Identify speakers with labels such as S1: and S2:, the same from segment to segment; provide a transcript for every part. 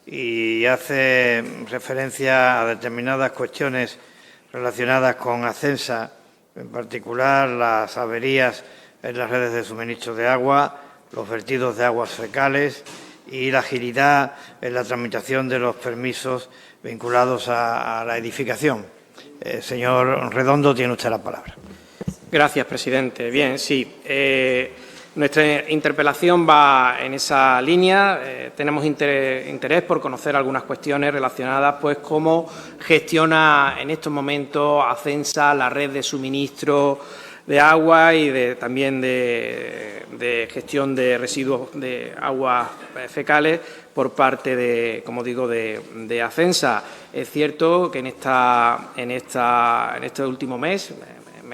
S1: y hace referencia a determinadas cuestiones relacionadas con Acensa, en particular las averías en las redes de suministro de agua, los vertidos de aguas fecales y la agilidad en la tramitación de los permisos vinculados a la edificación. Señor Redondo, tiene usted la palabra.
S2: Gracias, presidente. Bien, sí. Nuestra interpelación va en esa línea. Tenemos interés por conocer algunas cuestiones relacionadas, pues, cómo gestiona en estos momentos Acensa la red de suministro de agua y también de gestión de residuos de aguas fecales por parte de, como digo, de Acensa. Es cierto que en este último mes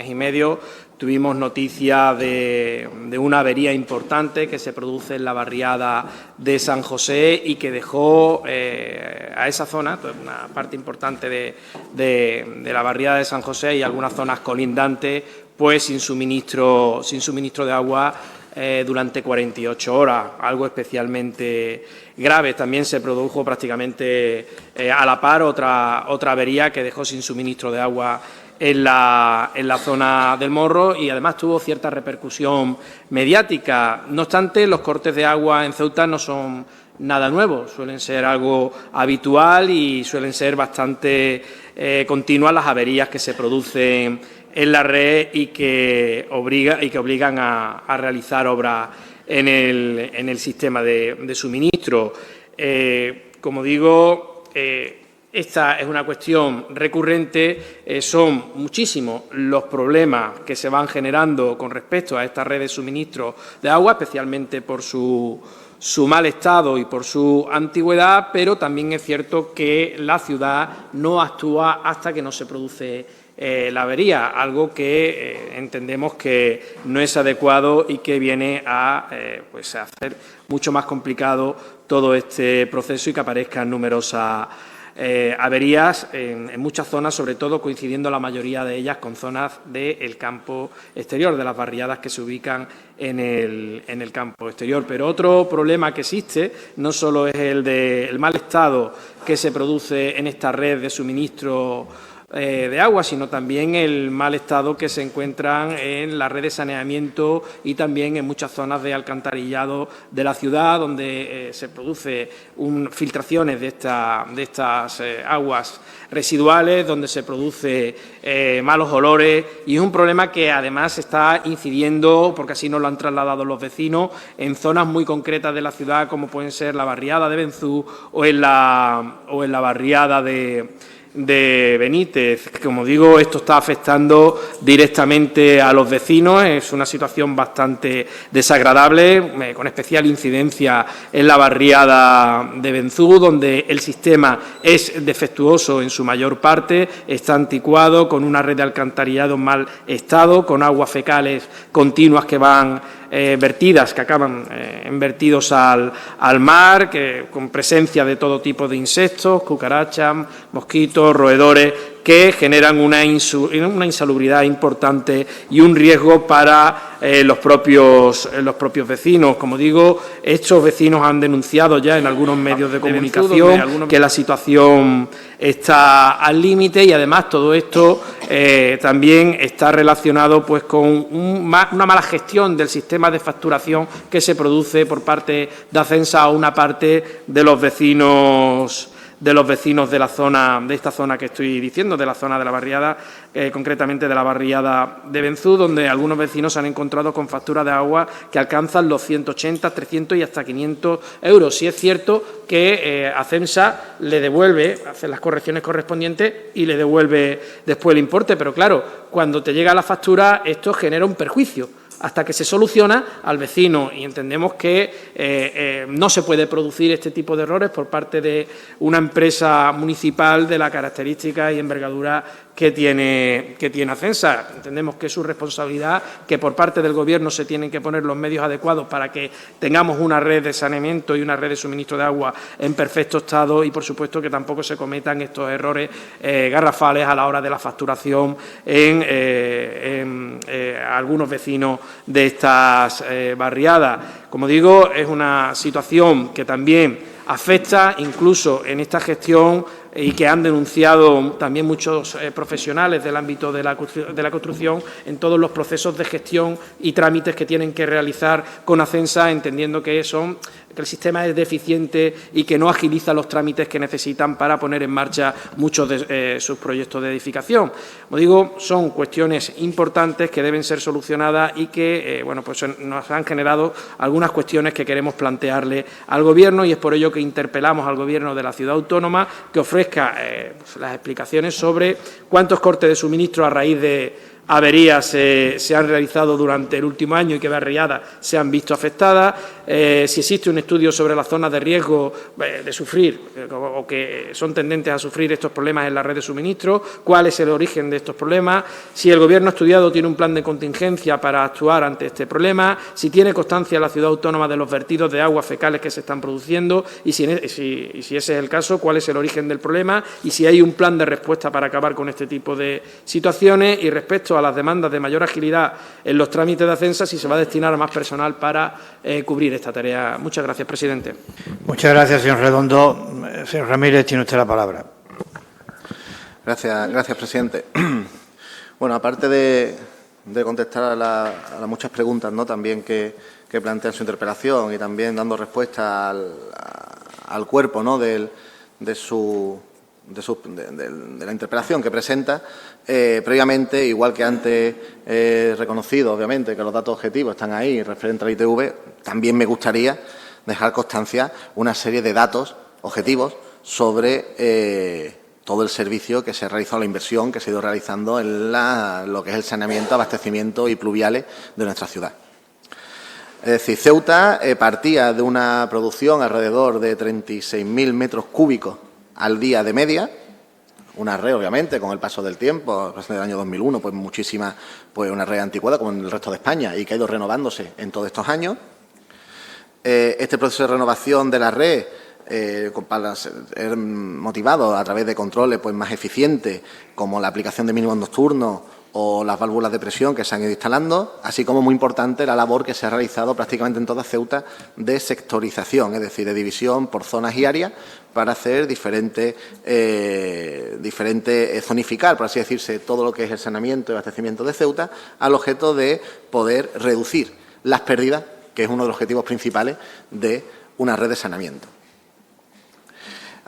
S2: y medio, tuvimos noticia de una avería importante que se produce en la barriada de San José y que dejó a esa zona, una parte importante de la barriada de San José y algunas zonas colindantes, pues sin suministro de agua durante 48 horas, algo especialmente grave. También se produjo prácticamente a la par otra avería que dejó sin suministro de agua en la zona del Morro y además tuvo cierta repercusión mediática. No obstante, los cortes de agua en Ceuta no son nada nuevo, suelen ser algo habitual y suelen ser bastante continuas las averías que se producen en la red y que obligan a realizar obras en el sistema de suministro. Como digo, esta es una cuestión recurrente, son muchísimos los problemas que se van generando con respecto a esta red de suministro de agua, especialmente por su mal estado y por su antigüedad, pero también es cierto que la ciudad no actúa hasta que no se produce la avería, algo que entendemos que no es adecuado y que viene a hacer mucho más complicado todo este proceso y que aparezcan numerosas averías en muchas zonas, sobre todo coincidiendo la mayoría de ellas con zonas del campo exterior, de las barriadas que se ubican en el campo exterior. Pero otro problema que existe no solo es el del mal estado que se produce en esta red de suministro de agua, sino también el mal estado que se encuentran en la red de saneamiento y también en muchas zonas de alcantarillado de la ciudad, donde se produce filtraciones de estas aguas residuales, donde se produce malos olores, y es un problema que además está incidiendo, porque así nos lo han trasladado los vecinos, en zonas muy concretas de la ciudad, como pueden ser la barriada de Benzú o en la barriada de Benítez. Como digo, esto está afectando directamente a los vecinos, es una situación bastante desagradable, con especial incidencia en la barriada de Benzú, donde el sistema es defectuoso en su mayor parte, está anticuado, con una red de alcantarillado en mal estado, con aguas fecales continuas que van vertidas, que acaban vertidos al mar, con presencia de todo tipo de insectos, cucarachas, mosquitos, roedores, que generan una insalubridad importante y un riesgo para los propios vecinos. Como digo, estos vecinos han denunciado ya en algunos medios de comunicación que la situación está al límite y además todo esto también está relacionado, pues, con una mala gestión del sistema de facturación que se produce por parte de Acensa a una parte de los vecinos de la zona, de esta zona que estoy diciendo, de la zona de la barriada, concretamente de la barriada de Benzú, donde algunos vecinos se han encontrado con facturas de agua que alcanzan los 180, 300 y hasta 500 euros. Sí es cierto que Acensa le devuelve, hace las correcciones correspondientes y le devuelve después el importe, pero claro, cuando te llega la factura esto genera un perjuicio hasta que se soluciona al vecino, y entendemos que no se puede producir este tipo de errores por parte de una empresa municipal de la característica y envergadura que tiene Acensa. Entendemos que es su responsabilidad, que por parte del Gobierno se tienen que poner los medios adecuados para que tengamos una red de saneamiento y una red de suministro de agua en perfecto estado y, por supuesto, que tampoco se cometan estos errores garrafales a la hora de la facturación en algunos vecinos de estas barriadas. Como digo, es una situación que también afecta incluso en esta gestión y que han denunciado también muchos profesionales del ámbito de la construcción en todos los procesos de gestión y trámites que tienen que realizar con Acensa, entendiendo que el sistema es deficiente y que no agiliza los trámites que necesitan para poner en marcha muchos de sus proyectos de edificación. Como digo, son cuestiones importantes que deben ser solucionadas y que pues nos han generado algunas cuestiones que queremos plantearle al Gobierno, y es por ello que interpelamos al Gobierno de la Ciudad Autónoma que ofrezca las explicaciones sobre cuántos cortes de suministro a raíz de averías se han realizado durante el último año y qué barriadas se han visto afectadas, si existe un estudio sobre las zonas de riesgo de sufrir o que son tendentes a sufrir estos problemas en la red de suministro, cuál es el origen de estos problemas, si el Gobierno estudiado tiene un plan de contingencia para actuar ante este problema, si tiene constancia la Ciudad Autónoma de los vertidos de aguas fecales que se están produciendo y si ese es el caso, cuál es el origen del problema y si hay un plan de respuesta para acabar con este tipo de situaciones, y respecto a las demandas de mayor agilidad en los trámites de Acensa, si se va a destinar a más personal para cubrir esta tarea. Muchas gracias, presidente.
S1: Muchas gracias, señor Redondo. Señor Ramírez, tiene usted la palabra.
S3: Gracias, presidente. Bueno, aparte de contestar a las muchas preguntas, ¿no?, también que plantea en su interpelación, y también dando respuesta al cuerpo, ¿no?, de la interpelación que presenta, previamente, igual que antes he reconocido, obviamente, que los datos objetivos están ahí referente a la ITV, también me gustaría dejar constancia una serie de datos objetivos sobre todo el servicio que se ha realizado, la inversión que se ha ido realizando en lo que es el saneamiento, abastecimiento y pluviales de nuestra ciudad. Es decir, Ceuta partía de una producción alrededor de 36.000 metros cúbicos al día de media, una red, obviamente, con el paso del tiempo, del año 2001, pues muchísima, pues una red anticuada como en el resto de España y que ha ido renovándose en todos estos años. Este proceso de renovación de la red para ser motivado a través de controles pues más eficientes, como la aplicación de mínimos nocturnos o las válvulas de presión que se han ido instalando, así como muy importante la labor que se ha realizado prácticamente en toda Ceuta de sectorización, es decir, de división por zonas y áreas para hacer zonificar, por así decirse, todo lo que es el saneamiento y abastecimiento de Ceuta, al objeto de poder reducir las pérdidas, que es uno de los objetivos principales de una red de saneamiento.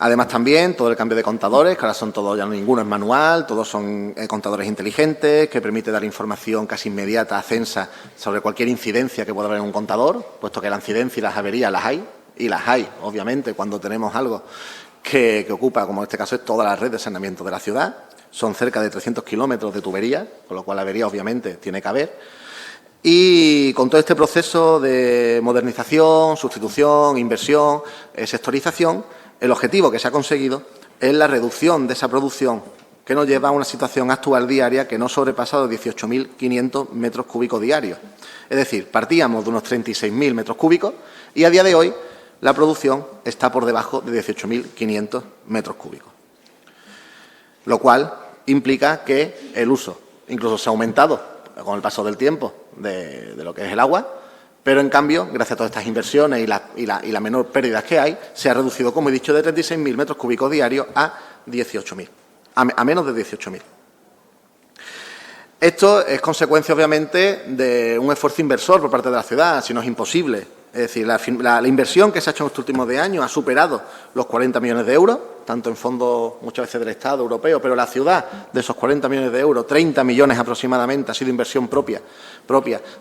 S3: Además, también todo el cambio de contadores, que ahora son todos, ya ninguno es manual, todos son contadores inteligentes, que permite dar información casi inmediata a Acensa sobre cualquier incidencia que pueda haber en un contador, puesto que la incidencia y las averías las hay, y las hay, obviamente, cuando tenemos algo que ocupa, como en este caso es toda la red de saneamiento de la ciudad. Son cerca de 300 kilómetros de tubería, con lo cual la avería, obviamente, tiene que haber. Y con todo este proceso de modernización, sustitución, inversión, sectorización, el objetivo que se ha conseguido es la reducción de esa producción, que nos lleva a una situación actual diaria que no sobrepasa los 18.500 metros cúbicos diarios. Es decir, partíamos de unos 36.000 metros cúbicos y a día de hoy la producción está por debajo de 18.500 metros cúbicos. Lo cual implica que el uso incluso se ha aumentado con el paso del tiempo de lo que es el agua, pero en cambio, gracias a todas estas inversiones y la menor pérdida que hay, se ha reducido, como he dicho, de 36.000 metros cúbicos diarios a 18.000, a menos de 18.000. Esto es consecuencia, obviamente, de un esfuerzo inversor por parte de la ciudad, si no es imposible. Es decir, la inversión que se ha hecho en estos últimos 10 años ha superado los 40 millones de euros, tanto en fondos muchas veces del Estado europeo, pero la ciudad, de esos 40 millones de euros, 30 millones aproximadamente ha sido inversión propia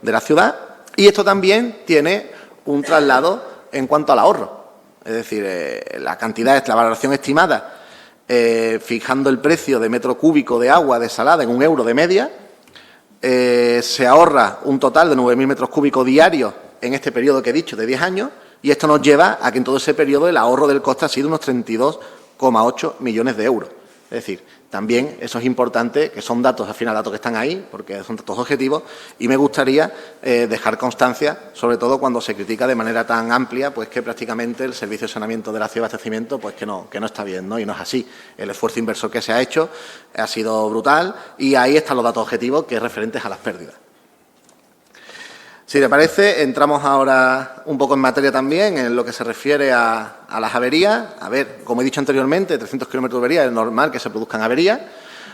S3: de la ciudad. Y esto también tiene un traslado en cuanto al ahorro. Es decir, la valoración estimada, fijando el precio de metro cúbico de agua desalada en €1 de media, se ahorra un total de 9.000 metros cúbicos diarios en este periodo que he dicho, de 10 años, y esto nos lleva a que en todo ese periodo el ahorro del coste ha sido unos 32,8 millones de euros. Es decir, también eso es importante, que son datos, al final datos que están ahí, porque son datos objetivos, y me gustaría dejar constancia, sobre todo cuando se critica de manera tan amplia, pues que prácticamente el servicio de saneamiento de la ciudad de abastecimiento, pues que no está bien, ¿no? Y no es así. El esfuerzo inversor que se ha hecho ha sido brutal y ahí están los datos objetivos que es referentes a las pérdidas. Si te parece, entramos ahora un poco en materia también en lo que se refiere a las averías. A ver, como he dicho anteriormente, 300 kilómetros de avería es normal que se produzcan averías.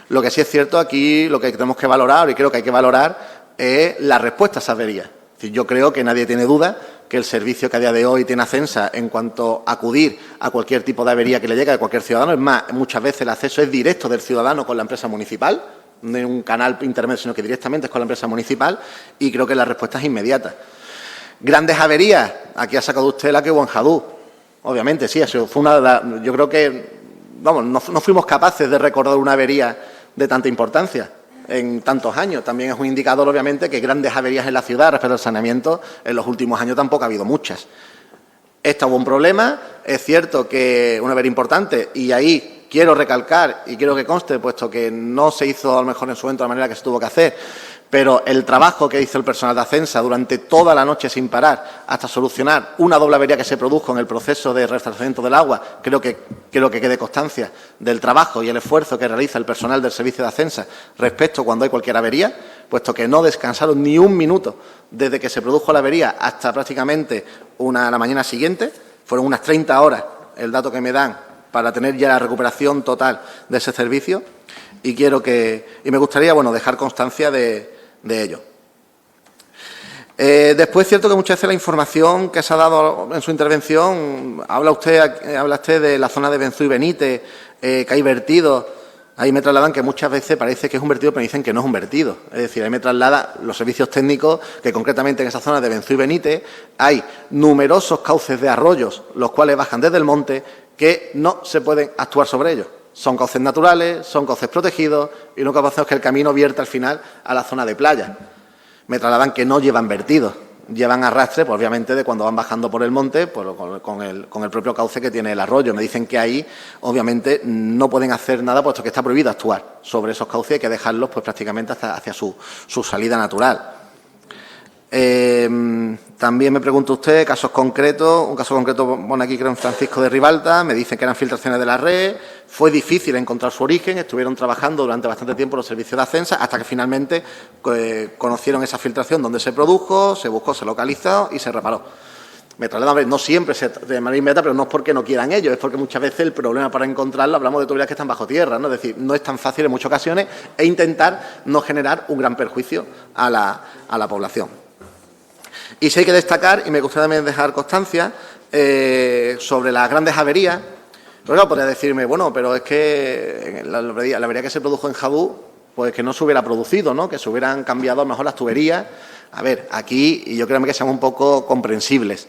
S3: Lo que sí es cierto aquí, lo que tenemos que valorar, y creo que hay que valorar, es la respuesta a esas averías. Es decir, yo creo que nadie tiene duda que el servicio que a día de hoy tiene Acensa en cuanto a acudir a cualquier tipo de avería que le llegue a cualquier ciudadano, es más, muchas veces el acceso es directo del ciudadano con la empresa municipal, no hay un canal intermedio, sino que directamente es con la empresa municipal, y creo que la respuesta es inmediata. Grandes averías, aquí ha sacado usted la que hubo en Jadú. Obviamente, sí, eso fue una de las, yo creo que, vamos, no fuimos capaces de recordar una avería de tanta importancia en tantos años. También es un indicador, obviamente, que grandes averías en la ciudad respecto al saneamiento en los últimos años tampoco ha habido muchas. Esta hubo un problema, es cierto que una avería importante, y ahí quiero recalcar y quiero que conste, puesto que no se hizo a lo mejor en su momento de la manera que se tuvo que hacer, pero el trabajo que hizo el personal de Acensa durante toda la noche sin parar hasta solucionar una doble avería que se produjo en el proceso de restablecimiento del agua, creo que quede constancia del trabajo y el esfuerzo que realiza el personal del servicio de Acensa respecto cuando hay cualquier avería, puesto que no descansaron ni un minuto desde que se produjo la avería hasta prácticamente la mañana siguiente. Fueron unas 30 horas el dato que me dan para tener ya la recuperación total de ese servicio, y me gustaría, bueno, dejar constancia de ello. Después es cierto que muchas veces la información que se ha dado en su intervención, habla usted de la zona de Benzú y Benítez, que hay vertidos. Ahí me trasladan que muchas veces parece que es un vertido, pero me dicen que no es un vertido. Es decir, ahí me trasladan los servicios técnicos que concretamente en esa zona de Benzú y Benítez hay numerosos cauces de arroyos, los cuales bajan desde el monte, que no se pueden actuar sobre ellos. Son cauces naturales, son cauces protegidos, y lo que hacemos es que el camino vierta al final a la zona de playa. Me trasladan que no llevan vertidos, llevan arrastre, pues obviamente, de cuando van bajando por el monte, pues, con el propio cauce que tiene el arroyo. Me dicen que ahí, obviamente, no pueden hacer nada, puesto que está prohibido actuar sobre esos cauces, hay que dejarlos pues prácticamente hacia su salida natural. También me pregunta usted casos concretos. Un caso concreto, bueno, aquí creo en Francisco de Ribalta, me dicen que eran filtraciones de la red. Fue difícil encontrar su origen, estuvieron trabajando durante bastante tiempo los servicios de Acensa hasta que finalmente conocieron esa filtración, donde se produjo, se buscó, se localizó y se reparó. Me trasladan, a ver, no siempre de manera inmediata, pero no es porque no quieran ellos, es porque muchas veces el problema para encontrarlo, hablamos de tuberías que están bajo tierra, ¿no? Es decir, no es tan fácil en muchas ocasiones, e intentar no generar un gran perjuicio a la población. Y sí hay que destacar, y me gustaría también dejar constancia, sobre las grandes averías. Pero claro, podría decirme, bueno, pero es que la avería que se produjo en Jadú, pues que no se hubiera producido, ¿no? Que se hubieran cambiado a lo mejor las tuberías. A ver, aquí, y yo creo que seamos un poco comprensibles.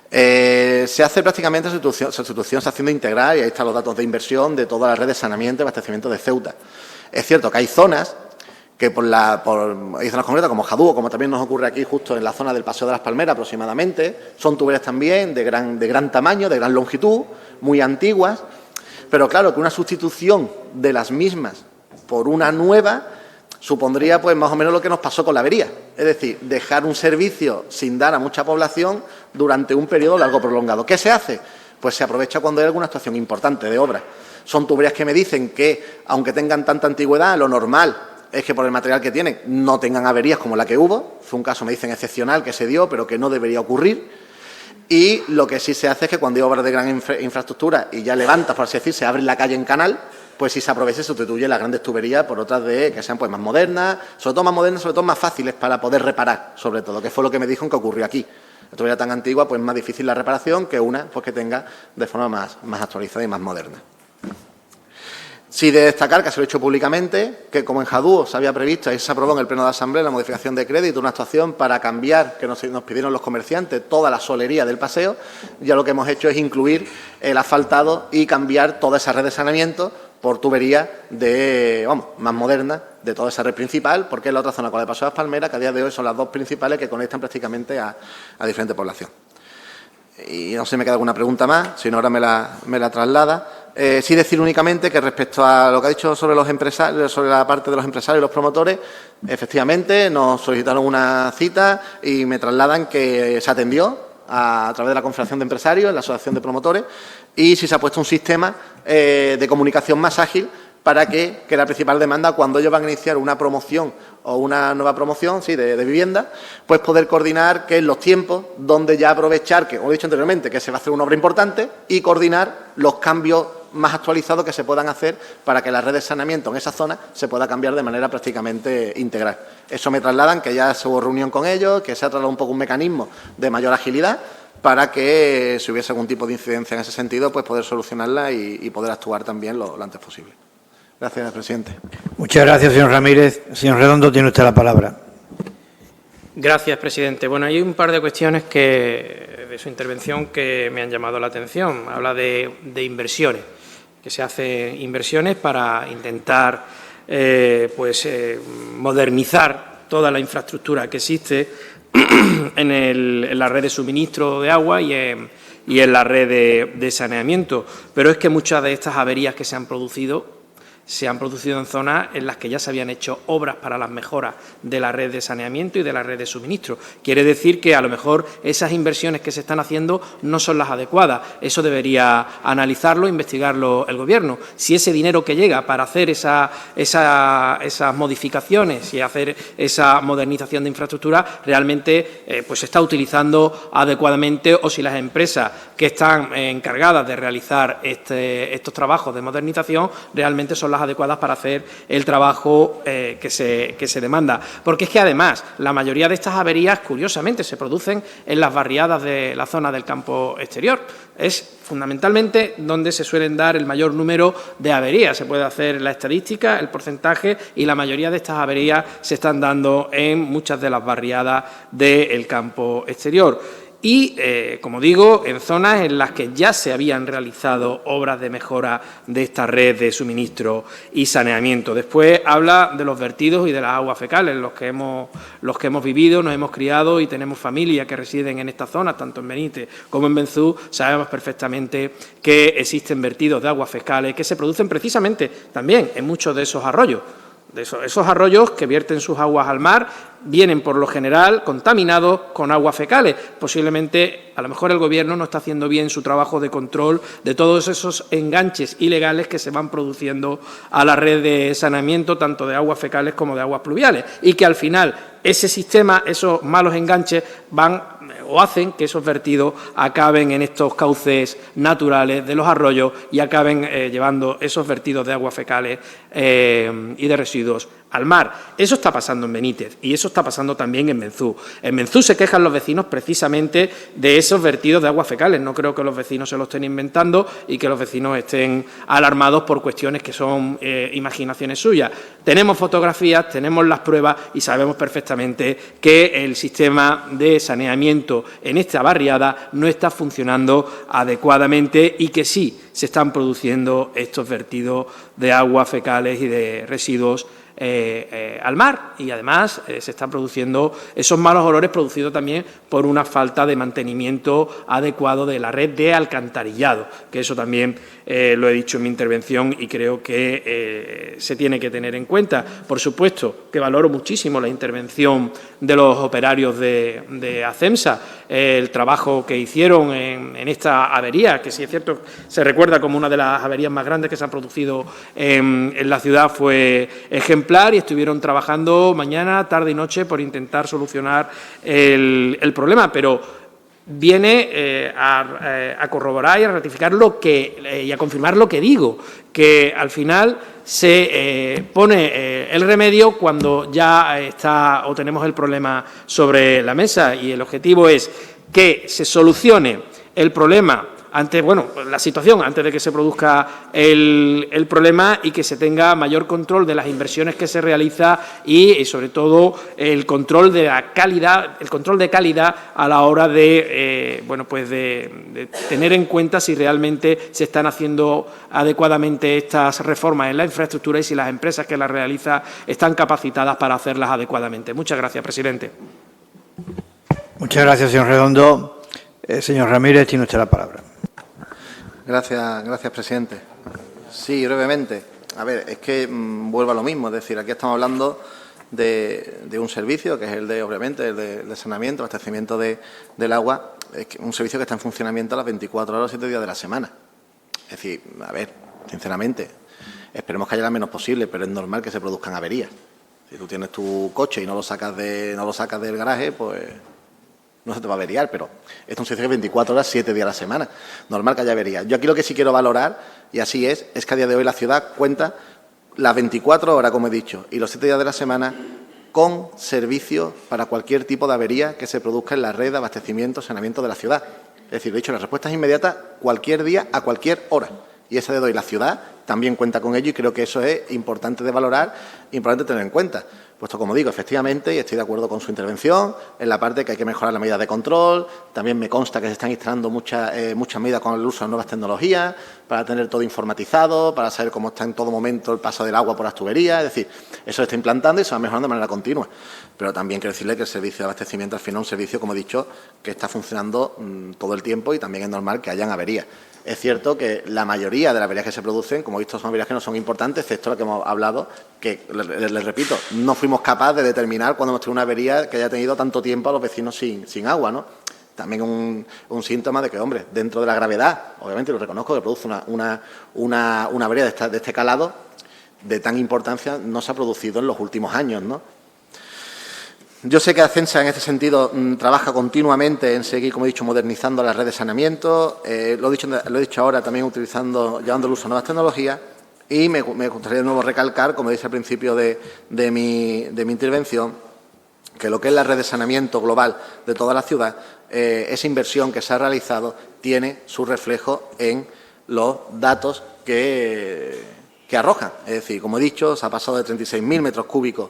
S3: Se hace prácticamente la sustitución se haciendo integral, y ahí están los datos de inversión de toda la red de saneamiento y abastecimiento de Ceuta. Es cierto que hay zonas que hay zonas concretas como Jadú, como también nos ocurre aquí justo en la zona del Paseo de las Palmeras aproximadamente, son tuberías también de gran tamaño, de gran longitud, muy antiguas, pero claro que una sustitución de las mismas por una nueva supondría pues más o menos lo que nos pasó con la avería, es decir, dejar un servicio sin dar a mucha población durante un periodo largo prolongado. ¿Qué se hace? Pues se aprovecha cuando hay alguna actuación importante de obra. Son tuberías que me dicen que, aunque tengan tanta antigüedad, lo normal es que por el material que tienen no tengan averías como la que hubo. Fue un caso, me dicen, excepcional que se dio, pero que no debería ocurrir. Y lo que sí se hace es que cuando hay obras de gran infraestructura y ya levantas, por así decir, se abre la calle en canal, pues si se aprovecha y se sustituye las grandes tuberías por otras que sean pues más modernas, sobre todo más fáciles para poder reparar, sobre todo, que fue lo que me dijo que ocurrió aquí. La tubería tan antigua, pues más difícil la reparación que una pues que tenga de forma más actualizada y más moderna. Sí, de destacar, que se lo he hecho públicamente, que como en Jadú se había previsto y se aprobó en el Pleno de Asamblea la modificación de crédito, una actuación para cambiar, que nos pidieron los comerciantes, toda la solería del paseo. Ya lo que hemos hecho es incluir el asfaltado y cambiar toda esa red de saneamiento por tuberías más modernas de toda esa red principal, porque es la otra zona con el Paseo de las Palmeras, que a día de hoy son las dos principales que conectan prácticamente a diferentes poblaciones. Y no sé si me queda alguna pregunta más, si no ahora me la traslada. Sí decir únicamente que respecto a lo que ha dicho sobre los empresarios, sobre la parte de los empresarios y los promotores, efectivamente nos solicitaron una cita y me trasladan que se atendió a través de la Confederación de Empresarios, en la Asociación de Promotores, y si se ha puesto un sistema de comunicación más ágil para que es la principal demanda cuando ellos van a iniciar una promoción o una nueva promoción de vivienda, pues poder coordinar qué es los tiempos, donde ya aprovechar, que como he dicho anteriormente, que se va a hacer una obra importante, y coordinar los cambios más actualizados que se puedan hacer para que la red de saneamiento en esa zona se pueda cambiar de manera prácticamente integral. Eso me trasladan que ya se hubo reunión con ellos, que se ha trasladado un poco un mecanismo de mayor agilidad para que si hubiese algún tipo de incidencia en ese sentido, pues poder solucionarla y poder actuar también lo antes posible. Gracias, presidente.
S1: Muchas gracias, señor Ramírez. Señor Redondo, tiene usted la palabra.
S2: Gracias, presidente. Bueno, hay un par de cuestiones de su intervención que me han llamado la atención. Habla de inversiones, que se hacen inversiones para intentar modernizar toda la infraestructura que existe en la red de suministro de agua y en la red de saneamiento. Pero es que muchas de estas averías que se han producido en zonas en las que ya se habían hecho obras para las mejoras de la red de saneamiento y de la red de suministro. Quiere decir que a lo mejor esas inversiones que se están haciendo no son las adecuadas. Eso debería analizarlo, investigarlo el Gobierno. Si ese dinero que llega para hacer esas modificaciones y hacer esa modernización de infraestructura realmente se está utilizando adecuadamente, o si las empresas que están encargadas de realizar estos trabajos de modernización realmente son las adecuadas para hacer el trabajo que se demanda. Porque es que, además, la mayoría de estas averías, curiosamente, se producen en las barriadas de la zona del campo exterior. Es fundamentalmente donde se suelen dar el mayor número de averías. Se puede hacer la estadística, el porcentaje, y la mayoría de estas averías se están dando en muchas de las barriadas del campo exterior. Y, como digo, en zonas en las que ya se habían realizado obras de mejora de esta red de suministro y saneamiento. Después habla de los vertidos y de las aguas fecales, los que hemos vivido, nos hemos criado y tenemos familias que residen en estas zonas, tanto en Benítez como en Benzú. Sabemos perfectamente que existen vertidos de aguas fecales que se producen precisamente también en muchos de esos arroyos. Esos arroyos que vierten sus aguas al mar vienen, por lo general, contaminados con aguas fecales. Posiblemente, a lo mejor el Gobierno no está haciendo bien su trabajo de control de todos esos enganches ilegales que se van produciendo a la red de saneamiento, tanto de aguas fecales como de aguas pluviales, y que al final ese sistema, esos malos enganches, van o hacen que esos vertidos acaben en estos cauces naturales de los arroyos y acaben llevando esos vertidos de aguas fecales y de residuos al mar. Eso está pasando en Benítez y eso está pasando también en Benzú. En Benzú se quejan los vecinos precisamente de esos vertidos de aguas fecales. No creo que los vecinos se lo estén inventando y que los vecinos estén alarmados por cuestiones que son imaginaciones suyas. Tenemos fotografías, tenemos las pruebas y sabemos perfectamente que el sistema de saneamiento en esta barriada no está funcionando adecuadamente y que sí se están produciendo estos vertidos de aguas fecales y de residuos al mar, y además se están produciendo esos malos olores producidos también por una falta de mantenimiento adecuado de la red de alcantarillado, que eso también lo he dicho en mi intervención y creo que se tiene que tener en cuenta. Por supuesto que valoro muchísimo la intervención de los operarios de ACEMSA, el trabajo que hicieron en esta avería, que sí es cierto, se recuerda como una de las averías más grandes que se han producido en la ciudad, fue ejemplar, y estuvieron trabajando mañana, tarde y noche por intentar solucionar el problema, pero viene a corroborar y a ratificar y a confirmar lo que digo, que al final se pone el remedio cuando ya está o tenemos el problema sobre la mesa, y el objetivo es que se solucione el problema la situación antes de que se produzca el problema, y que se tenga mayor control de las inversiones que se realiza y sobre todo el control de la calidad, a la hora de tener en cuenta si realmente se están haciendo adecuadamente estas reformas en la infraestructura y si las empresas que las realizan están capacitadas para hacerlas adecuadamente. Muchas gracias, presidente.
S1: Muchas gracias, señor Redondo. Señor Ramírez, tiene usted la palabra.
S3: Gracias, presidente. Sí, brevemente. A ver, es que vuelvo a lo mismo. Es decir, aquí estamos hablando de un servicio que es el de saneamiento, abastecimiento del agua. Es un servicio que está en funcionamiento a las 24 horas, 7 días de la semana. Es decir, a ver, sinceramente, Esperemos que haya la menos posible, pero es normal que se produzcan averías. Si tú tienes tu coche y no lo sacas del garaje, pues no se te va a averiar, pero esto es un servicio de 24 horas, 7 días a la semana. Normal que haya averías. Yo aquí lo que sí quiero valorar, y así es que a día de hoy la ciudad cuenta las 24 horas, como he dicho, y los 7 días de la semana con servicios para cualquier tipo de avería que se produzca en la red de abastecimiento, saneamiento de la ciudad. Es decir, de hecho, la respuesta es inmediata cualquier día, a cualquier hora. Y esa de hoy la ciudad también cuenta con ello y creo que eso es importante de valorar, importante tener en cuenta. Puesto, como digo, efectivamente, y estoy de acuerdo con su intervención, en la parte que hay que mejorar las medidas de control. También me consta que se están instalando muchas medidas con el uso de nuevas tecnologías para tener todo informatizado, para saber cómo está en todo momento el paso del agua por las tuberías. Es decir, eso se está implantando y se va mejorando de manera continua. Pero también quiero decirle que el servicio de abastecimiento al final es un servicio, como he dicho, que está funcionando todo el tiempo y también es normal que hayan averías. Es cierto que la mayoría de las averías que se producen, como he visto, son averías que no son importantes, excepto la que hemos hablado, que, les repito, no fuimos capaces de determinar cuando hemos tenido una avería que haya tenido tanto tiempo a los vecinos sin agua, ¿no? También un síntoma de que, hombre, dentro de la gravedad, obviamente lo reconozco, que produce una avería de este calado, de tan importancia, no se ha producido en los últimos años, ¿no? Yo sé que Acensa, en este sentido, trabaja continuamente en seguir, como he dicho, modernizando las redes de saneamiento. Lo he dicho ahora, también llevando el uso de nuevas tecnologías. Y me gustaría de nuevo recalcar, como dije al principio de mi intervención, que lo que es la red de saneamiento global de toda la ciudad, esa inversión que se ha realizado tiene su reflejo en los datos que arrojan. Es decir, como he dicho, se ha pasado de 36.000 metros cúbicos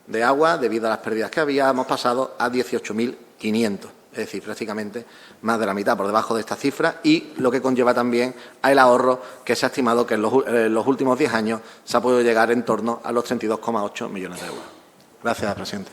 S3: de agua, debido a las pérdidas que había, hemos pasado a 18.500, es decir, prácticamente más de la mitad por debajo de esta cifra, y lo que conlleva también al ahorro que se ha estimado que en los últimos 10 años se ha podido llegar en torno a los 32,8 millones de euros. Gracias, presidente.